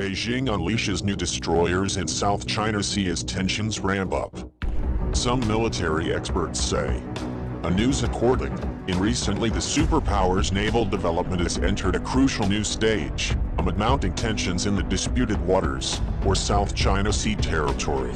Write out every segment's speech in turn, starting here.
Beijing unleashes new destroyers in South China Sea as tensions ramp up. Some military experts say. A news according, recently the superpower's naval development has entered a crucial new stage, amid mounting tensions in the disputed waters, or South China Sea territory.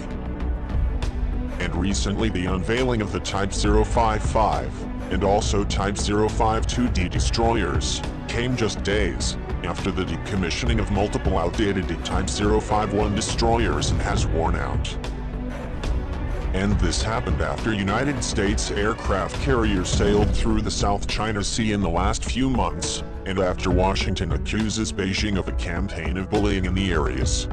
And recently the unveiling of the Type 055, and also Type 052D destroyers, came just days after the decommissioning of multiple outdated Type 051 destroyers has worn out. And this happened after United States aircraft carriers sailed through the South China Sea in the last few months, and after Washington accuses Beijing of a campaign of bullying in the areas.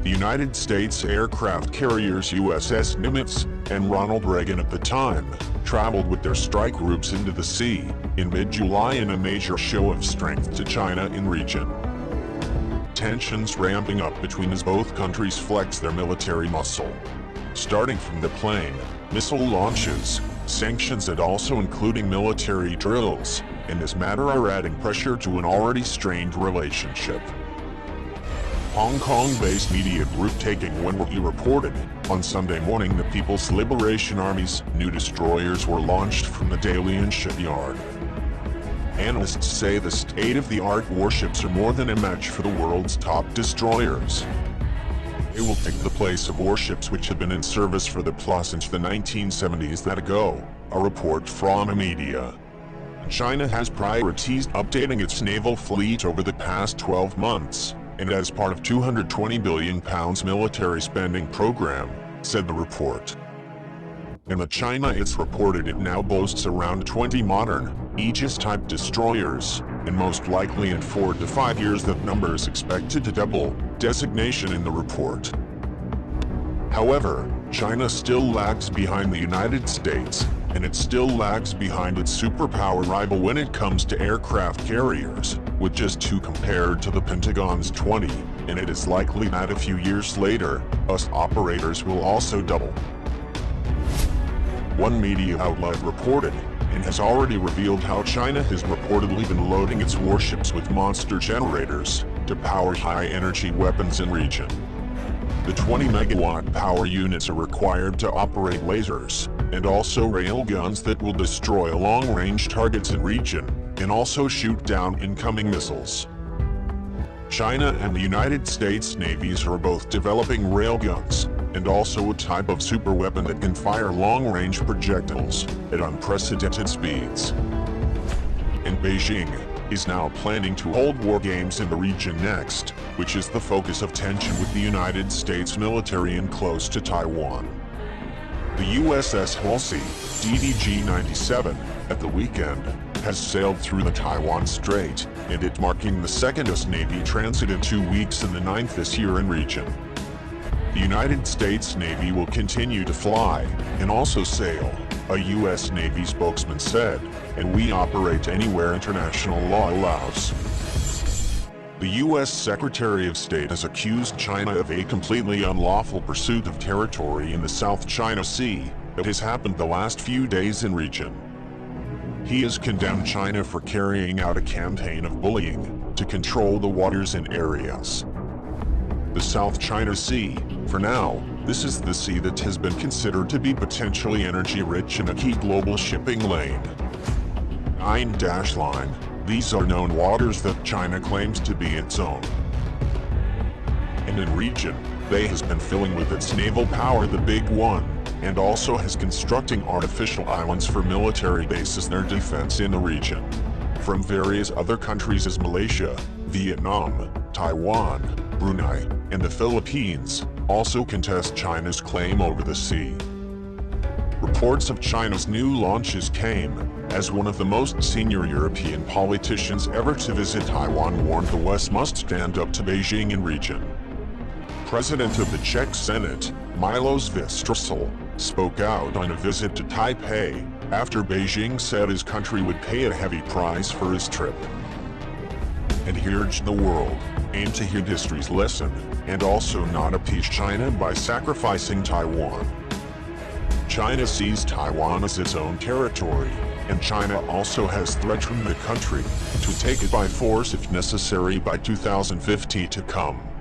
The United States aircraft carriers USS Nimitz and Ronald Reagan at the time traveled with their strike groups into the sea in mid-July in a major show of strength to China in region. Tensions ramping up between as both countries flex their military muscle. Starting from the plane, missile launches, sanctions and also including military drills, in this matter are adding pressure to an already strained relationship. Hong Kong-based media group Taking Wenhui reported, on Sunday morning the People's Liberation Army's new destroyers were launched from the Dalian shipyard. Analysts say the state-of-the-art warships are more than a match for the world's top destroyers. They will take the place of warships which have been in service for the Plus since the 1970s that ago, a report from a media. China has prioritized updating its naval fleet over the past 12 months, and as part of £220 billion military spending program, said the report. In the China it's reported it now boasts around 20 modern, Aegis-type destroyers, and most likely in 4 to 5 years that number is expected to double, designation in the report. However, China still lags behind the United States, and it still lags behind its superpower rival when it comes to aircraft carriers, with just 2 compared to the Pentagon's 20, and it is likely that a few years later, US operators will also double. One media outlet reported, and has already revealed how China has reportedly been loading its warships with monster generators to power high-energy weapons in region. The 20-megawatt power units are required to operate lasers, and also railguns that will destroy long-range targets in region, and also shoot down incoming missiles. China and the United States navies are both developing railguns, and also a type of superweapon that can fire long-range projectiles at unprecedented speeds. And Beijing is now planning to hold war games in the region next, which is the focus of tension with the United States military and close to Taiwan. The USS Halsey, DDG-97, at the weekend, has sailed through the Taiwan Strait, and it marking the second Navy transit in 2 weeks and the 9th this year in region. The United States Navy will continue to fly, and also sail, a U.S. Navy spokesman said, and we operate anywhere international law allows. The U.S. Secretary of State has accused China of a completely unlawful pursuit of territory in the South China Sea that has happened the last few days in region. He has condemned China for carrying out a campaign of bullying to control the waters and areas. The South China Sea, for now, this is the sea that has been considered to be potentially energy-rich and a key global shipping lane. 9-line, these are known waters that China claims to be its own. And in region, they has been filling with its naval power the big one, and also has constructing artificial islands for military bases their defense in the region. From various other countries as Malaysia, Vietnam, Taiwan, Brunei, and the Philippines, also contest China's claim over the sea. Reports of China's new launches came as one of the most senior European politicians ever to visit Taiwan warned the West must stand up to Beijing in region. President of the Czech Senate, Milos Vystrčil, spoke out on a visit to Taipei after Beijing said his country would pay a heavy price for his trip. And he urged the world, aim to heed history's lesson, and also not appease China by sacrificing Taiwan. China sees Taiwan as its own territory, and China also has threatened the country to take it by force if necessary by 2050 to come.